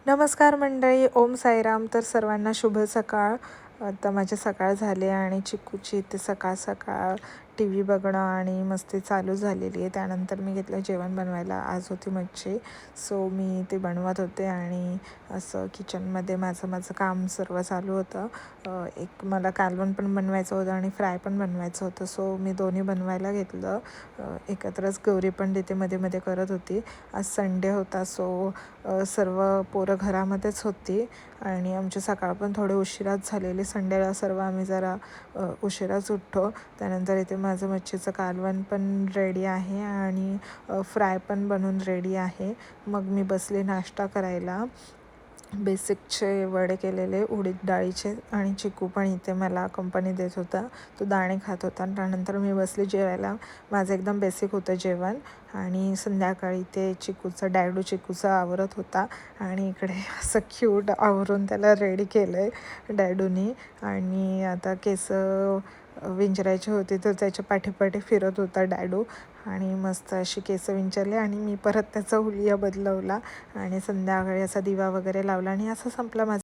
नमस्कार मंडळी, ओम साईराम. तर सर्वांना शुभ सकाळ. आता माझे सकाळ झाले आणि चिक्कूची ते सकाळ सकाळ टी व्ही बघणं आणि मस्ती चालू झालेली आहे. त्यानंतर मी घेतलं जेवण बनवायला. आज होती मच्छी, सो मी ते बनवत होते आणि असं किचनमध्ये माझं काम सर्व चालू होतं. एक मला कालवण पण बनवायचं होतं आणि फ्राय पण बनवायचं होतं, सो मी दोन्ही बनवायला घेतलं. एकत्रच गौरी पण तिथे मध्ये मध्ये करत होती. आज संडे होता, सो सर्व पोरं घरामध्येच होती आणि आमची सकाळ पण थोडी उशिराच झालेली. संडेला सर्व आम्ही जरा उशिराच उठतो. त्यानंतर इथे माझं मच्छीचं कालवण पण रेडी आहे आणि फ्राय पण बनवून रेडी आहे. मग मी बसले नाश्ता करायला. बेसिकचे वडे केलेले उडीद डाळीचे आणि चिकू पण इथे मला कंपनी देत होता, तो दाणे खात होता. त्यानंतर मी बसले जेवायला. माझं एकदम बेसिक होतं जेवण. आणि संध्याकाळी ते डॅडू चिकूचं आवरत होता आणि इकडे असं क्यूट आवरून त्याला रेडी केलं आहे डॅडूनी. आणि आता केस विंचरायची होती, तर त्याच्या पाठीपाठी फिरत होता डॅडू आणि मस्त अशी केस विंचरली आणि मी परत त्याचा हुलिया बदलवला आणि संध्याकाळी असा दिवा वगैरे लावला आणि असं संपला माझा